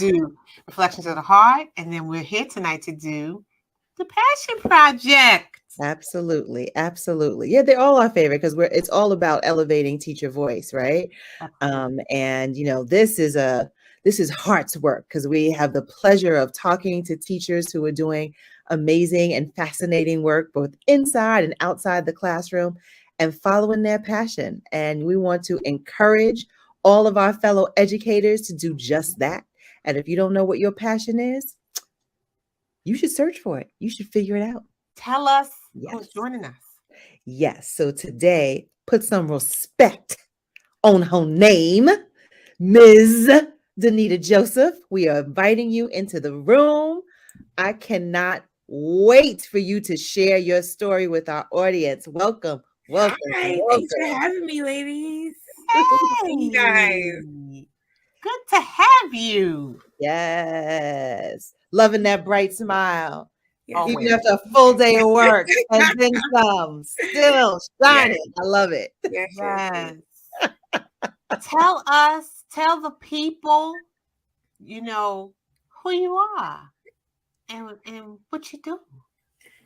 do Reflections of the Heart, and then we're here tonight to do the Passion Project. Absolutely. Absolutely. Yeah, they're all our favorite because it's all about elevating teacher voice, right? And this is heart's work because we have the pleasure of talking to teachers who are doing amazing and fascinating work both inside and outside the classroom and following their passion. And we want to encourage all of our fellow educators to do just that. And if you don't know what your passion is, you should search for it. You should figure it out. Tell us who's joining us. Yes. So today, put some respect on her name, Ms. Denyda Jospeh. We are inviting you into the room. I cannot wait for you to share your story with our audience. Welcome. Welcome. Hi, welcome. Thanks for having me, ladies. Hey, you guys. Good to have you. Yes. Loving that bright smile. Yes. Even after a full day of work and then some, still shining. Yes. I love it. Yes. Tell the people, who you are and what you do.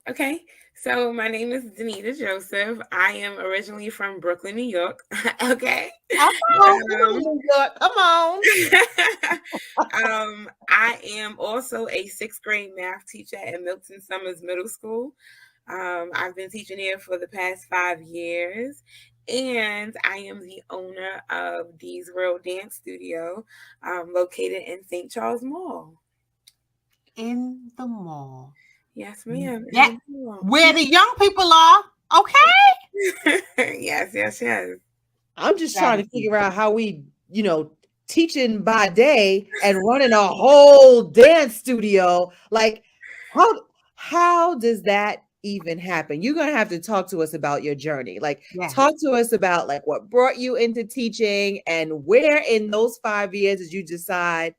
Okay, so my name is Denyda Jospeh. I am originally from Brooklyn, New York. Okay. New York. Come on. I am also a 6th grade math teacher at Milton Summers Middle School. I've been teaching here for the past 5 years. And I am the owner of D's World Dance Studio, located in St. Charles Mall. In the mall. Yes, ma'am. Where the young people are. Okay. Yes. I'm just trying to figure out how we, teaching by day and running a whole dance studio. Like, how does that even happen? You're going to have to talk to us about your journey. Like, talk to us about like what brought you into teaching and where in those 5 years did you decide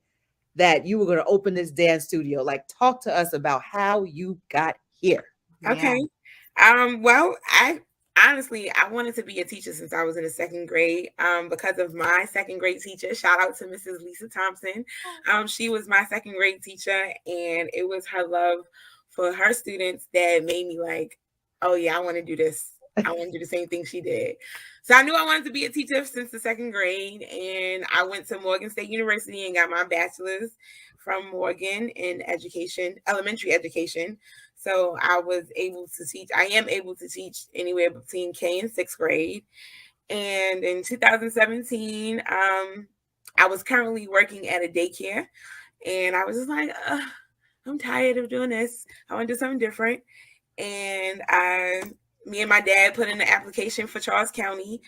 that you were going to open this dance studio? Like, talk to us about how you got here. Okay. Well, I wanted to be a teacher since I was in the 2nd grade, because of my 2nd grade teacher. Shout out to Mrs. Lisa Thompson. She was my 2nd grade teacher, and it was her love for her students that made me like, oh yeah, I want to do this. I want to do the same thing she did. So I knew I wanted to be a teacher since the 2nd grade, and I went to Morgan State University and got my bachelor's from Morgan in education, elementary education. So I was able to teach. I am able to teach anywhere between K and 6th grade. And in 2017, I was currently working at a daycare, and I was just like, I'm tired of doing this. I want to do something different. And me and my dad put in the application for Charles County,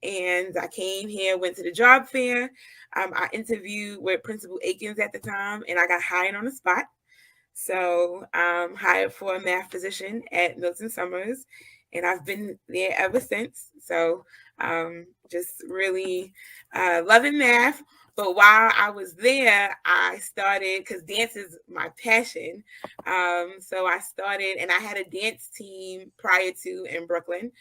and I came here, went to the job fair. I interviewed with Principal Akins at the time, and I got hired on the spot. So I'm hired for a math position at Milton Summers, and I've been there ever since. So just really loving math. But while I was there, I started, because dance is my passion. So I started, and I had a dance team prior to in Brooklyn.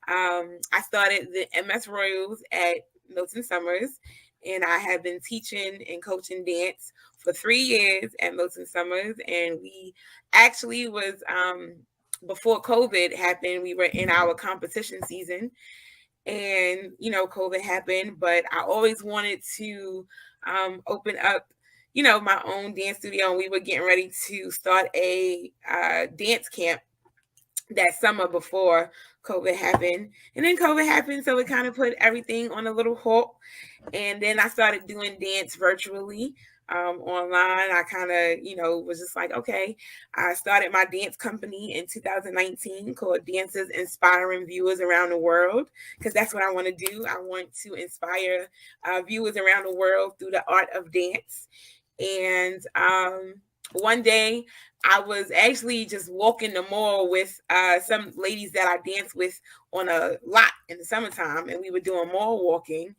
I started the MS Royals at Milton Summers, and I have been teaching and coaching dance for 3 years at Milton Summers. And we actually was, before COVID happened, we were in our competition season. And, COVID happened, but I always wanted to open up, my own dance studio. And we were getting ready to start a dance camp that summer before COVID happened. And then COVID happened, so it kind of put everything on a little halt. And then I started doing dance virtually. Online. I kind of, was just like, okay. I started my dance company in 2019 called Dancers Inspiring Viewers Around the World, because that's what I want to do. I want to inspire viewers around the world through the art of dance. And one day I was actually just walking the mall with some ladies that I danced with on a lot in the summertime, and we were doing mall walking.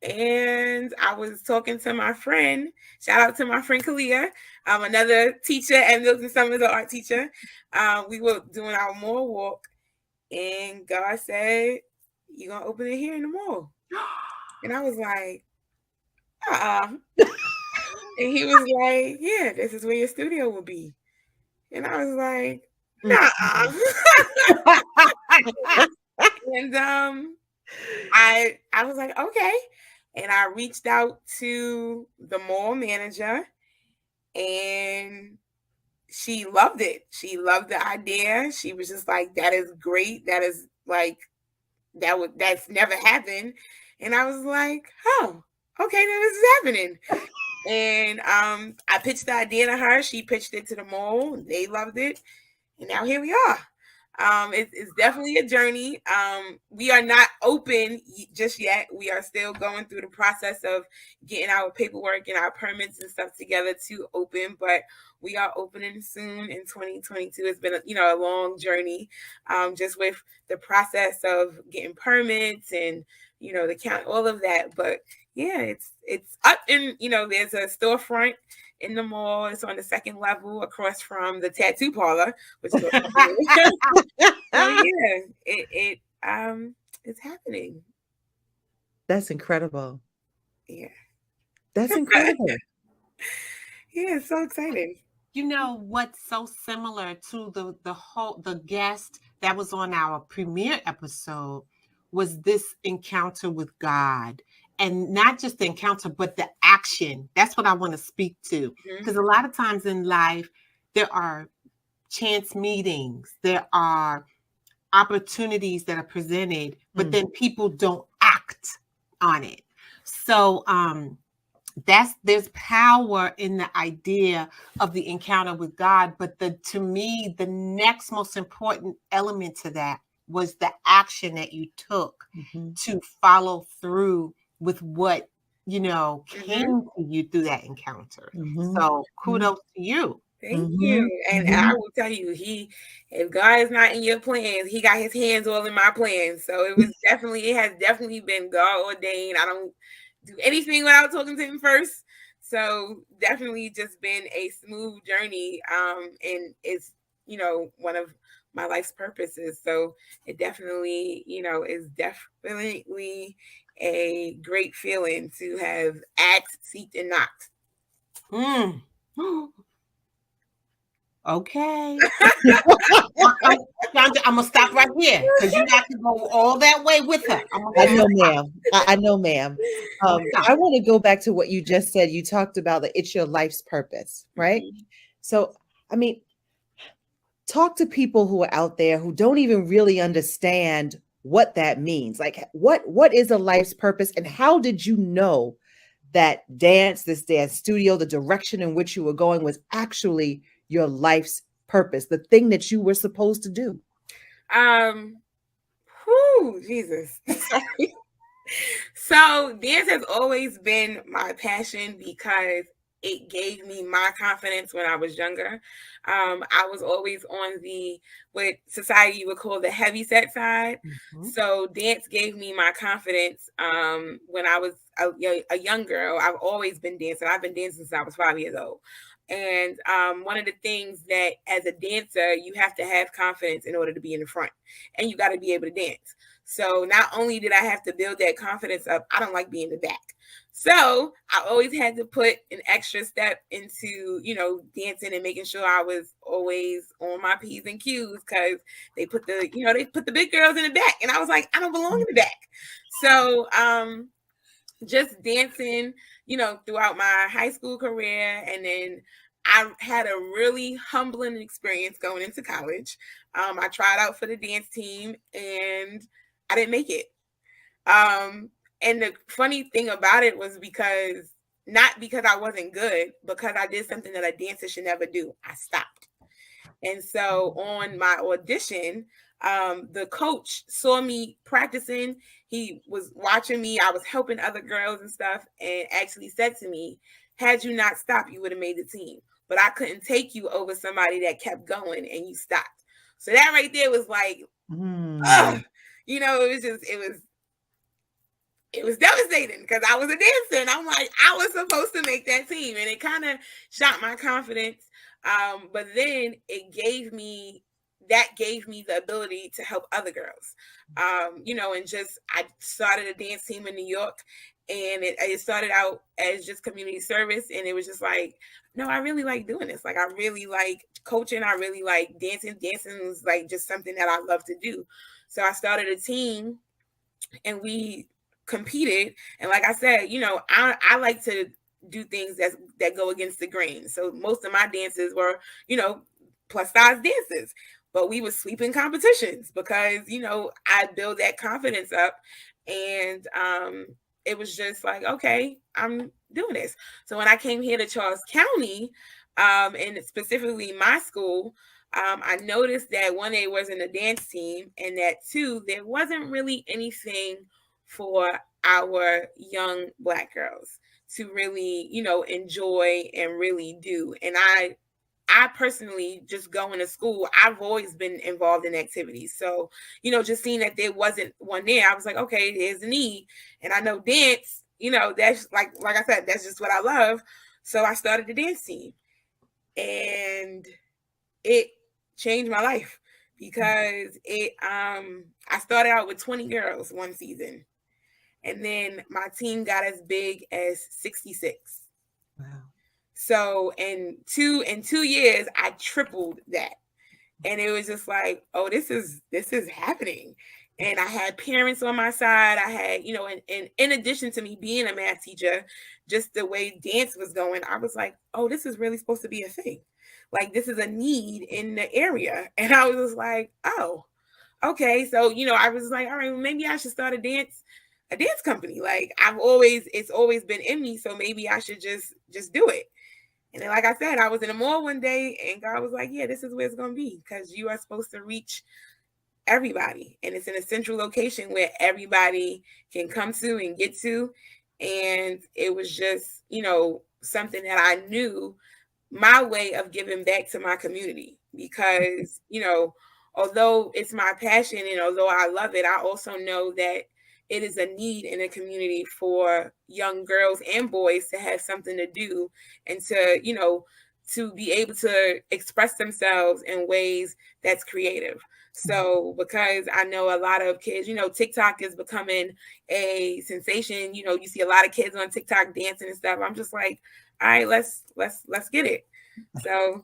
And I was talking to my friend. Shout out to my friend Kalia, another teacher at Milton Summers, an art teacher. We were doing our mall walk, and God said, "You're gonna open it here in the mall." And I was like, And he was like, yeah, this is where your studio will be. And I was like, nah. And I was like, okay. And I reached out to the mall manager, and she loved it. She loved the idea. She was just like, that is great. That is like, that's never happened. And I was like, oh, okay, then this is happening. And I pitched the idea to her. She pitched it to the mall. They loved it. And now here we are. It's definitely a journey. We are not open just yet. We are still going through the process of getting our paperwork and our permits and stuff together to open, but we are opening soon in 2022. It's been a long journey, just with the process of getting permits and the count, all of that. But yeah, it's up, and there's a storefront in the mall. It's on the second level across from the tattoo parlor, which is so yeah, it's happening. That's incredible. Yeah. That's incredible. Yeah, it's so exciting. You know what's so similar to the guest that was on our premiere episode was this encounter with God. And not just the encounter, but the action. That's what I want to speak to. Because a lot of times in life, there are chance meetings, there are opportunities that are presented, but then people don't act on it. So there's power in the idea of the encounter with God, but to me the next most important element to that was the action that you took to follow through with what came to you through that encounter. So kudos to you. Thank you. And I will tell you, if God is not in your plans, he got his hands all in my plans. So it has definitely been God ordained. I don't do anything without talking to him first. So definitely just been a smooth journey. And it's, one of my life's purposes. So it definitely, is definitely a great feeling to have asked, seeked, and knocked. Okay. I'm gonna stop right here because you got to go all that way with her. I know, ma'am. I know, ma'am. I want to go back to what you just said. You talked about that it's your life's purpose, right? So, I mean, talk to people who are out there who don't even really understand what that means. Like, what is a life's purpose, and how did you know that this dance studio, the direction in which you were going was actually your life's purpose, the thing that you were supposed to do? Jesus. Sorry. So dance has always been my passion because it gave me my confidence when I was younger. I was always on what society would call the heavy set side. So dance gave me my confidence when I was a young girl. I've always been dancing. I've been dancing since I was 5 years old. And one of the things that as a dancer, you have to have confidence in order to be in the front, and you got to be able to dance. So not only did I have to build that confidence up, I don't like being in the back. So I always had to put an extra step into, dancing and making sure I was always on my P's and Q's, because they put the big girls in the back. And I was like, I don't belong in the back. So just dancing, throughout my high school career. And then I had a really humbling experience going into college. I tried out for the dance team and I didn't make it. And the funny thing about it was not because I wasn't good, because I did something that a dancer should never do. I stopped. And so on my audition, the coach saw me practicing. He was watching me. I was helping other girls and stuff, and actually said to me, had you not stopped, you would have made the team. But I couldn't take you over somebody that kept going and you stopped. So that right there was like, it was devastating because I was a dancer and I'm like, I was supposed to make that team, and it kind of shot my confidence. But then it gave me that gave me the ability to help other girls. And just I started a dance team in New York, and it started out as just community service, and it was just like, no, I really like doing this. Like, I really like coaching. I really like dancing. Dancing was like just something that I love to do. So I started a team, and we competed. And like I said, I like to do things that go against the grain. So most of my dances were, plus size dances, but we were sweeping competitions because, I build that confidence up. And it was just like, okay, I'm doing this. So when I came here to Charles County, and specifically my school, I noticed that one, there wasn't a dance team, and that two, there wasn't really anything for our young Black girls to really, enjoy and really do. And I personally, just going to school, I've always been involved in activities. So, just seeing that there wasn't one there, I was like, okay, there's a need. And I know dance, that's like I said, that's just what I love. So I started the dance team, and it changed my life because I started out with 20 girls one season, and then my team got as big as 66. Wow. So in 2 years, I tripled that. And it was just like, oh, this is happening. And I had parents on my side. I had, and in addition to me being a math teacher, just the way dance was going, I was like, oh, this is really supposed to be a thing. Like, this is a need in the area. And I was just like, oh, okay. So, I was like, all right, well, maybe I should start a dance company. Like, it's always been in me. So maybe I should just do it. And then, like I said, I was in the mall one day, and God was like, yeah, this is where it's going to be, because you are supposed to reach everybody. And it's in a central location where everybody can come to and get to. And it was just, something that I knew, my way of giving back to my community, because, although it's my passion and although I love it, I also know that it is a need in a community for young girls and boys to have something to do, and to be able to express themselves in ways that's creative. So, because I know a lot of kids, TikTok is becoming a sensation. You see a lot of kids on TikTok dancing and stuff. I'm just like, all right, let's get it. So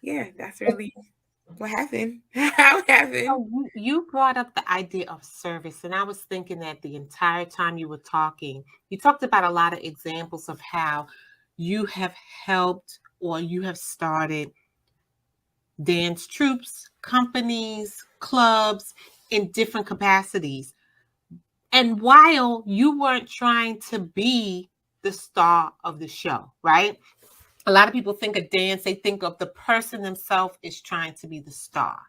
yeah, that's really what happened. How it happened. So you brought up the idea of service, and I was thinking that the entire time you were talking, you talked about a lot of examples of how you have helped or you have started dance troupes, companies, clubs in different capacities. And while you weren't trying to be the star of the show, right? A lot of people think of dance, they think of the person themselves is trying to be the star.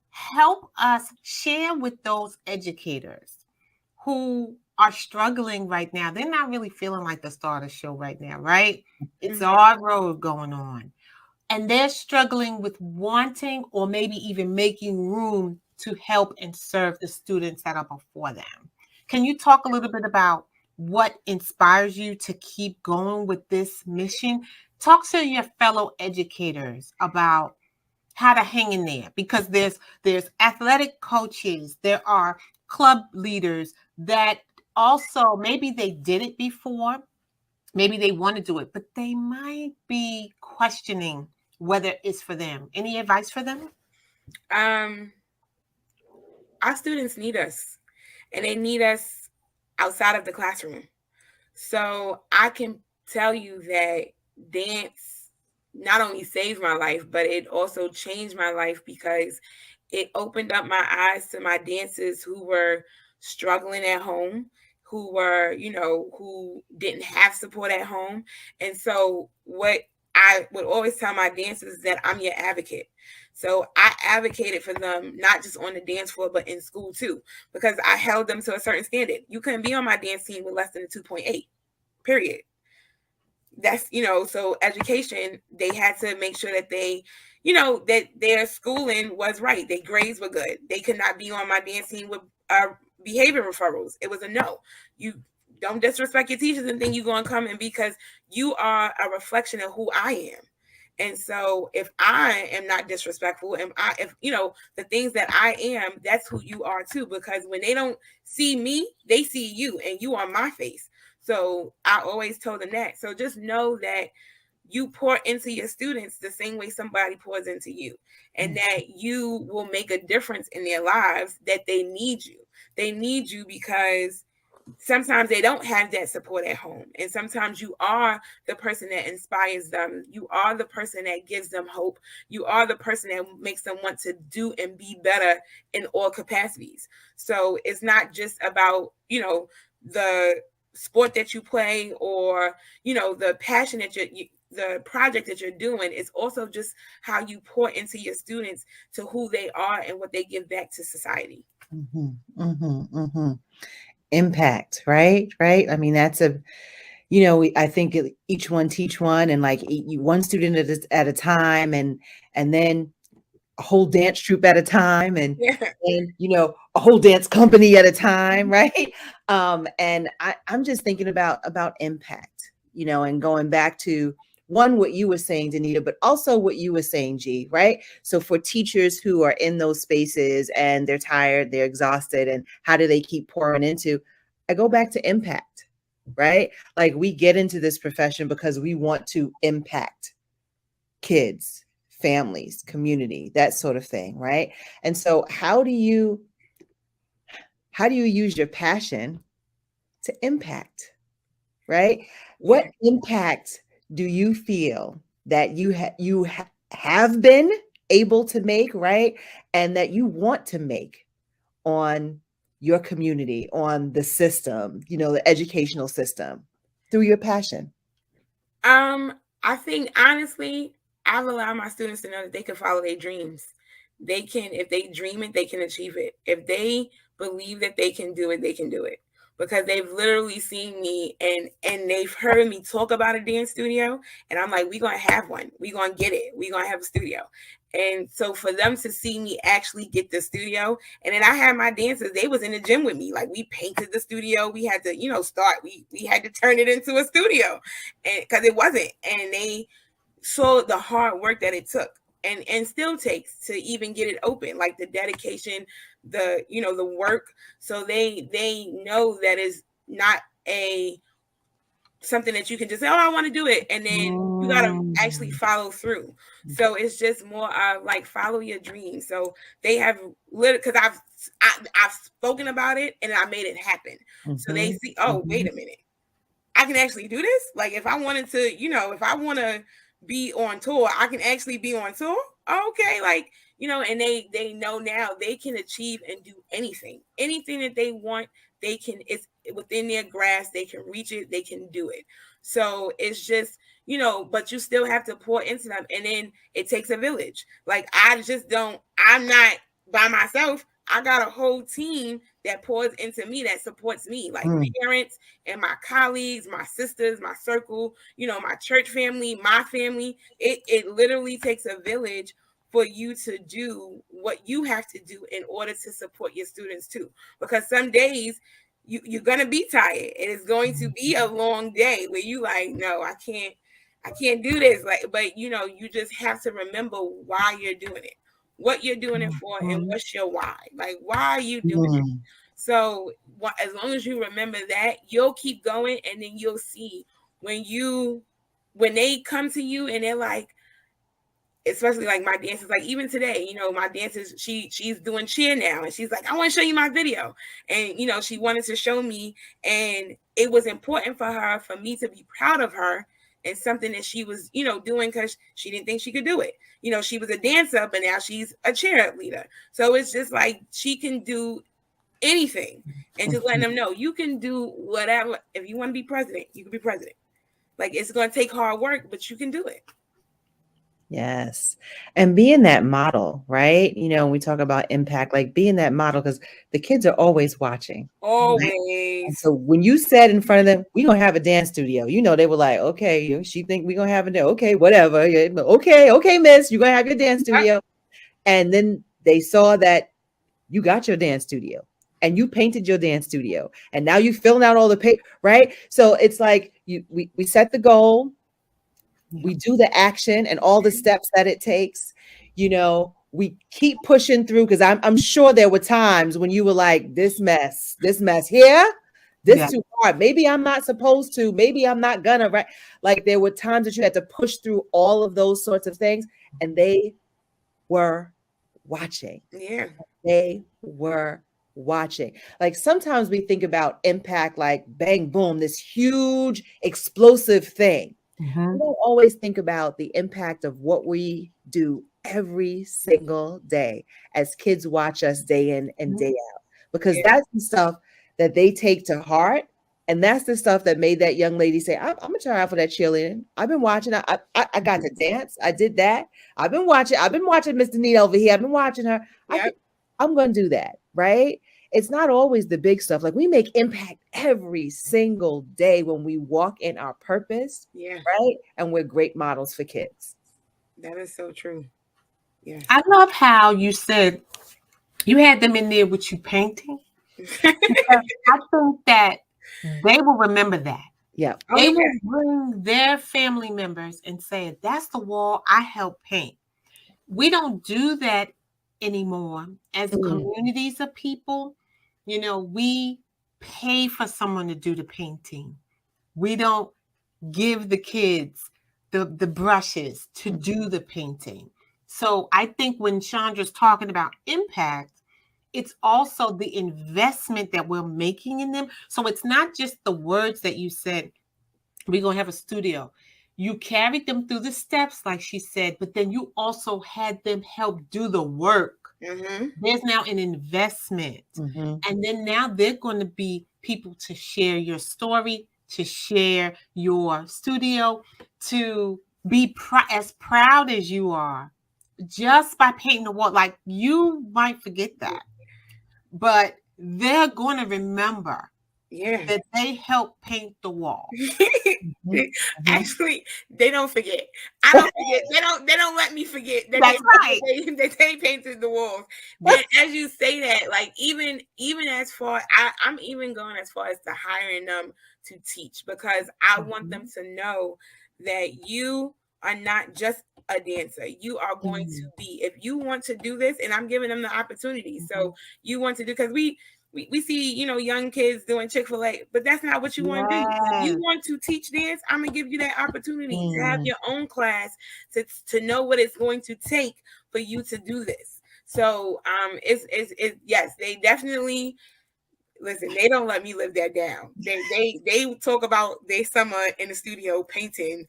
Help us share with those educators who are struggling right now. They're not really feeling like the star of the show right now, right? It's our road going on. And they're struggling with wanting or maybe even making room to help and serve the students that are before them. Can you talk a little bit about what inspires you to keep going with this mission? Talk to your fellow educators about how to hang in there, because there's athletic coaches, there are club leaders that also maybe they did it before, maybe they want to do it, but they might be questioning whether it's for them. Any advice for them? Our students need us, and they need us outside of the classroom. So I can tell you that dance not only saved my life, but it also changed my life, because it opened up my eyes to my dancers who were struggling at home, who were, who didn't have support at home. And so what I would always tell my dancers is that I'm your advocate. So I advocated for them, not just on the dance floor, but in school too, because I held them to a certain standard. You couldn't be on my dance team with less than a 2.8, period. That's, so education, they had to make sure that they, that their schooling was right. Their grades were good. They could not be on my dance team with behavior referrals. It was a no. You don't disrespect your teachers and think you're going to come in, because you are a reflection of who I am. And so if I am not disrespectful, and if the things that I am, that's who you are too. Because when they don't see me, they see you, and you are my face. So I always told them that. So just know that you pour into your students the same way somebody pours into you, and that you will make a difference in their lives, that they need you. They need you because sometimes they don't have that support at home. And sometimes you are the person that inspires them. You are the person that gives them hope. You are the person that makes them want to do and be better in all capacities. So it's not just about, the sport that you play, or, the passion that the project that you're doing. Is also just how you pour into your students, to who they are and what they give back to society. Impact, right? I mean, that's I think each one teach one, and like one student at a time, and then a whole dance troupe at a time, and a whole dance company at a time, right? And I'm just thinking about impact, and going back to what you were saying, Denyda, but also what you were saying, G, right? So for teachers who are in those spaces and they're tired, they're exhausted, and how do they keep pouring into? I go back to impact, right? Like, we get into this profession because we want to impact kids, families, community, that sort of thing, right? And so how do you use your passion to impact, right? What impact do you feel that you have been able to make, right? And that you want to make on your community, on the system, the educational system, through your passion? I think honestly, I've allowed my students to know that they can follow their dreams. They can, if they dream it, they can achieve it. If they believe that they can do it, they can do it. Because they've literally seen me, and they've heard me talk about a dance studio, and I'm like, we're gonna have one. We're gonna get it. We're gonna have a studio. And so for them to see me actually get the studio, and then I had my dancers, they was in the gym with me. Like, we painted the studio. We had to, start. We had to turn it into a studio, and because it wasn't. And they saw the hard work that it took, and still takes, to even get it open, like the dedication, the work. So they know that is not a something that you can just say, oh, I want to do it, and then you got to actually follow through. So it's just more of like, follow your dreams. So they have because I've spoken about it, and I made it happen. So they see, oh, wait a minute, I can actually do this. Like, if I wanted to, if I want to be on tour, I can actually be on tour. Okay, like, and they know now they can achieve and do anything that they want. They can, it's within their grasp. They can reach it. They can do it. So it's just, but you still have to pour into them. And then it takes a village. Like, I'm not by myself. I got a whole team that pours into me, that supports me, like parents and my colleagues, my sisters, my circle, my church family, my family. It literally takes a village for you to do what you have to do in order to support your students too. Because some days you're gonna be tired, and it's going to be a long day where you like, no, I can't do this. Like, but you just have to remember why you're doing it, what you're doing it for, and what's your why. Like, why are you doing it? So as long as you remember that, you'll keep going, and then you'll see when they come to you and they're like, especially like my dancers, like even today, my dancers, she's doing cheer now, and she's like, I want to show you my video. And she wanted to show me, and it was important for me to be proud of her, and something that she was doing, because she didn't think she could do it. She was a dancer, but now she's a cheerleader. So it's just like, she can do anything, and just letting them know, you can do whatever. If you want to be president, you can be president. Like, it's going to take hard work, but you can do it. Yes. And being that model, right? When we talk about impact, like being that model, because the kids are always watching. Always. Right? And so when you said in front of them, we don't have a dance studio, they were like, okay, she think we're going to have a dance. Okay, whatever. Okay, miss, you're going to have your dance studio. And then they saw that you got your dance studio, and you painted your dance studio, and now you filling out all the paper, right? So it's like we set the goal. we do the action and all the steps that it takes, we keep pushing through, because I'm sure there were times when you were like, this mess here, this too hard. Maybe I'm not supposed to, maybe I'm not gonna, right? Like there were times that you had to push through all of those sorts of things, and they were watching. Yeah. They were watching. Like sometimes we think about impact like bang, boom, this huge explosive thing. We don't always think about the impact of what we do every single day as kids watch us day in and day out, because that's the stuff that they take to heart. And that's the stuff that made that young lady say, I'm gonna try out for that cheerleading. I've been watching. I got to dance. I did that. I've been watching Miss Denyda over here. I've been watching her. I'm gonna do that, right? It's not always the big stuff. Like we make impact every single day when we walk in our purpose, right? And we're great models for kids. That is so true. Yeah. I love how you said you had them in there with you painting. I think that they will remember that. Yeah. They will bring their family members and say, that's the wall I helped paint. We don't do that anymore as communities of people. We pay for someone to do the painting. We don't give the kids the brushes to do the painting. So I think when Chandra's talking about impact, it's also the investment that we're making in them. So it's not just the words that you said, we're going to have a studio. You carried them through the steps, like she said, but then you also had them help do the work. There's now an investment. And then now they're going to be people to share your story, to share your studio, to be as proud as you are just by painting the wall. Like you might forget that, but they're going to remember that they helped paint the wall. Actually, they don't forget. I don't forget. They don't let me forget that they painted the walls. And as you say that, like even as far, I'm even going as far as to hiring them to teach, because I want them to know that you are not just a dancer. You are going to be, if you want to do this, and I'm giving them the opportunity. So you want to do, because we see, young kids doing Chick-fil-A, but that's not what you want to do. If you want to teach dance, I'm going to give you that opportunity to have your own class, to know what it's going to take for you to do this. So it's yes, they definitely, listen, they don't let me live that down. They talk about their summer in the studio painting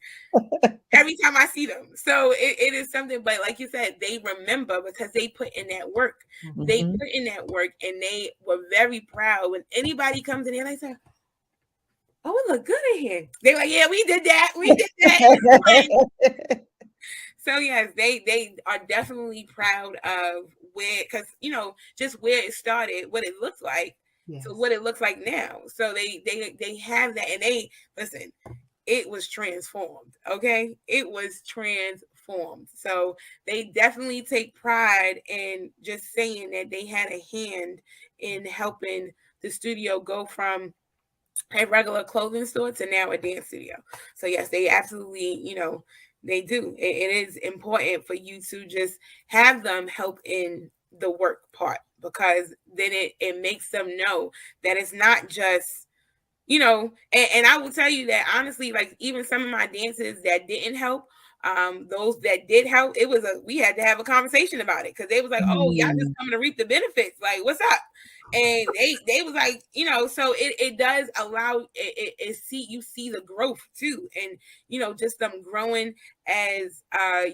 every time I see them. So it is something, but like you said, they remember because they put in that work. They put in that work, and they were very proud when anybody comes in here, they say, oh, it look good in here. They're like, yeah, we did that. We did that. So yes, they are definitely proud of where, because just where it started, what it looks like, to what it looks like now. So they have that, and they listen. It was transformed. Okay, it was transformed. So they definitely take pride in just saying that they had a hand in helping the studio go from a regular clothing store to now a dance studio. So yes, they absolutely, they do. It is important for you to just have them help in the work part, because then it makes them know that it's not just, and I will tell you that honestly, like even some of my dances that didn't help, those that did help, we had to have a conversation about it, because they was like, oh, y'all just coming to reap the benefits, like what's up? And they was like, so it does allow you see the growth too, and just them growing as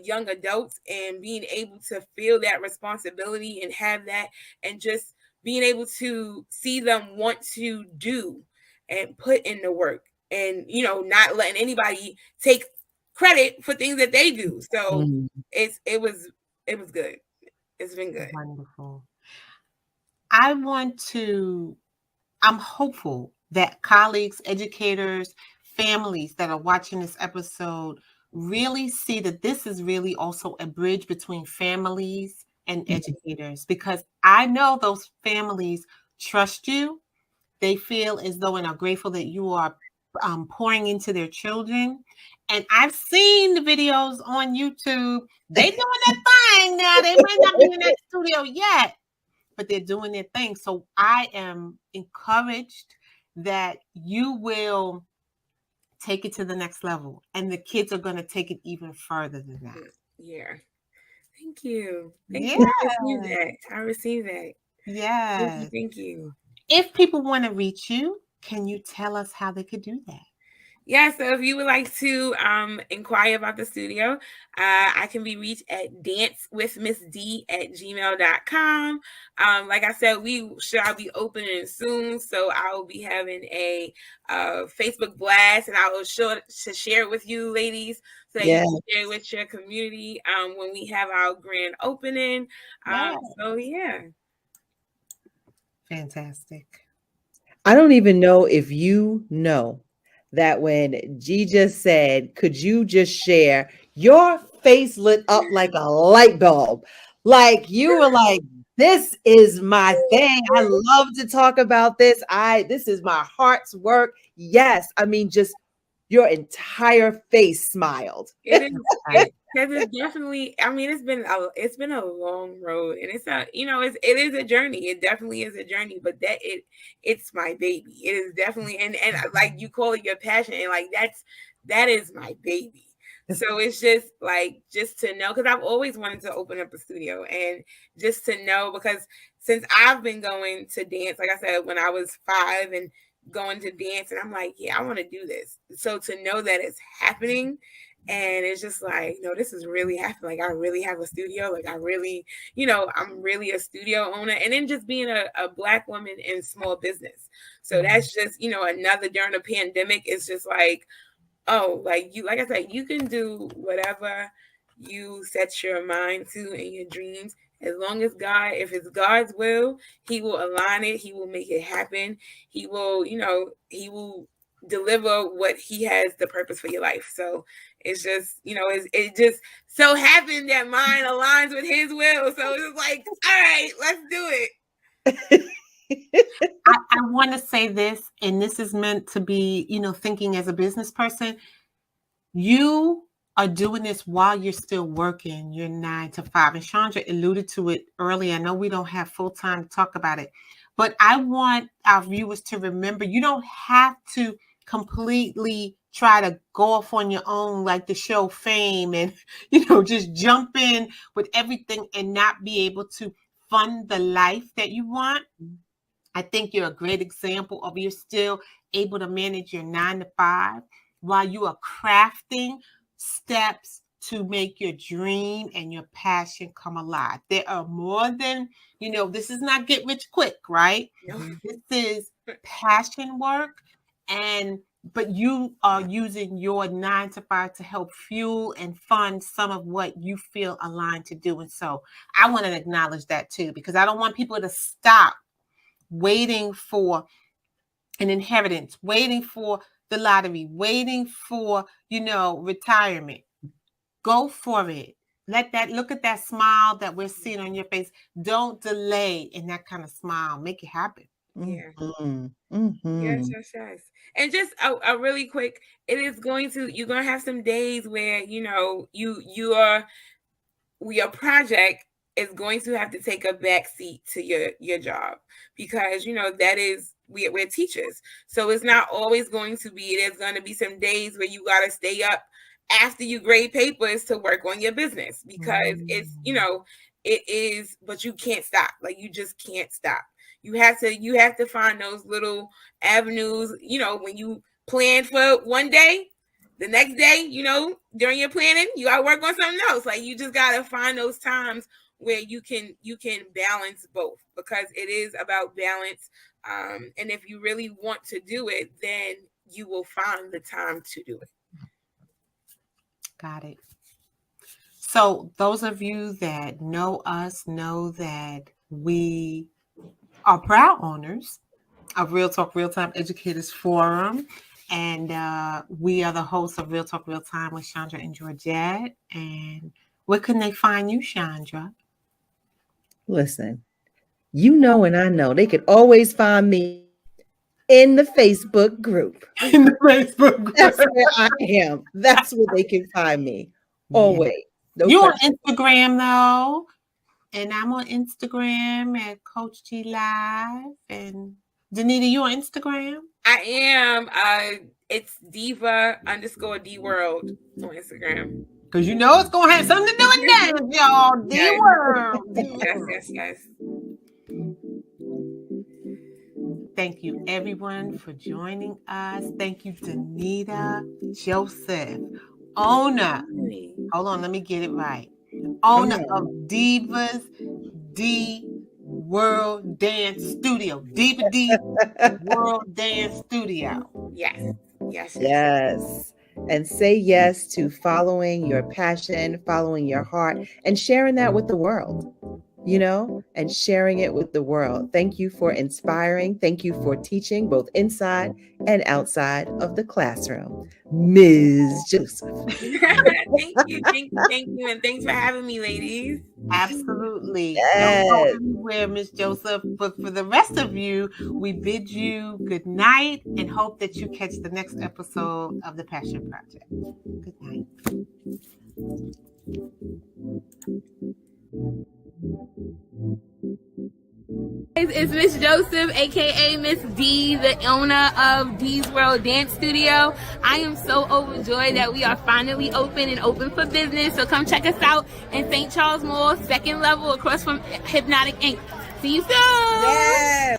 young adults and being able to feel that responsibility and have that, and just being able to see them want to do and put in the work, and not letting anybody take credit for things that they do. So it was good. It's been good. Wonderful. I'm hopeful that colleagues, educators, families that are watching this episode really see that this is really also a bridge between families and educators, because I know those families trust you. They feel as though and are grateful that you are pouring into their children. And I've seen the videos on YouTube. They doing their thing now. They might not be in that studio yet, but they're doing their thing. So I am encouraged that you will take it to the next level, and the kids are going to take it even further than that. Yeah. Thank you. Thank Yeah. you. I received that. I received that. Yes. Thank you. If people want to reach you, can you tell us how they could do that? Yeah, so if you would like to inquire about the studio, I can be reached at dancewithmissd@gmail.com. Like I said, I'll be opening soon, so I will be having a Facebook blast, and I will sure to share it with you ladies so that you can share it with your community when we have our grand opening. So yeah. Fantastic. I don't even know if you know that when G just said, could you just share, your face lit up like a light bulb. Like you were like, this is my thing. I love to talk about this. This is my heart's work. Yes. I mean, just your entire face smiled. It is because it's definitely. I mean, it's been a long road, and it is a journey. It definitely is a journey, but it's my baby. It is definitely, and like you call it your passion, and like that is my baby. So it's just to know, because I've always wanted to open up a studio, and just to know, because since I've been going to dance, like I said, when I was 5 and going to dance, and I'm like, yeah, I want to do this. So to know that it's happening, and it's just like, no, this is really happening. Like I really have a studio. Like I really, I'm really a studio owner. And then just being a Black woman in small business. So that's just, another during the pandemic, it's just like, oh, like I said, you can do whatever you set your mind to in your dreams. As long as God, if it's God's will, He will align it. He will make it happen. He will, He will deliver what He has the purpose for your life. So it's just, it just so happened that mine aligns with His will. So it's like, all right, let's do it. I want to say this, and this is meant to be, thinking as a business person. You are doing this while you're still working your 9 to 5. And Chandra alluded to it earlier. I know we don't have full time to talk about it, but I want our viewers to remember, you don't have to completely try to go off on your own like the show Fame and, just jump in with everything and not be able to fund the life that you want. I think you're a great example of you're still able to manage your 9 to 5 while you are crafting steps to make your dream and your passion come alive. There are more than, this is not get rich quick, right? No. This is passion work, but you are using your 9 to 5 to help fuel and fund some of what you feel aligned to do. And so I want to acknowledge that too, because I don't want people to stop waiting for an inheritance, waiting for the lottery, waiting for, retirement. Go for it. Look at that smile that we're seeing on your face. Don't delay in that kind of smile. Make it happen. Yeah. Mm-hmm. Yes. And just a really quick, you're going to have some days where, your project is going to have to take a back seat to your job, because that is we're teachers, so it's not always going to be. There's going to be some days where you got to stay up after you grade papers to work on your business, because it's it is, but you can't stop. Like you just can't stop. You have to find those little avenues. When you plan for one day, the next day, during your planning, you got to work on something else. Like you just got to find those times where you can balance both, because it is about balance. And if you really want to do it, then you will find the time to do it. Got it. So those of you that know us know that we are proud owners of Real Talk Real Time Educators Forum. And we are the hosts of Real Talk Real Time with Chandra and Gorgette. And where can they find you, Chandra? Listen, and I know they could always find me in the Facebook group. In the Facebook group. That's where I am. That's where they can find me. Always. No You on question. Instagram though, and I'm on Instagram at Coach G Live. And Denyda, you on Instagram? I am. It's Diva_D World on Instagram. Because you know it's going to have something to do with dance, y'all. D-World. Yes. Thank you, everyone, for joining us. Thank you, Denyda Jospeh, owner. Hold on, let me get it right. Owner of Divas D World Dance Studio. Diva D World Dance Studio. Yes. And say yes to following your passion, following your heart, and sharing that with the world. And sharing it with the world. Thank you for inspiring. Thank you for teaching both inside and outside of the classroom. Ms. Jospeh. Thank you. And thanks for having me, ladies. Absolutely. Yes. Don't go anywhere, Ms. Jospeh. But for the rest of you, we bid you good night and hope that you catch the next episode of The Passion Project. Good night. It's Miss Jospeh, aka Miss D, the owner of D's World Dance Studio. I am so overjoyed that we are finally open for business. So come check us out in St. Charles Mall, second level across from Hypnotic Inc. See you soon. Yes.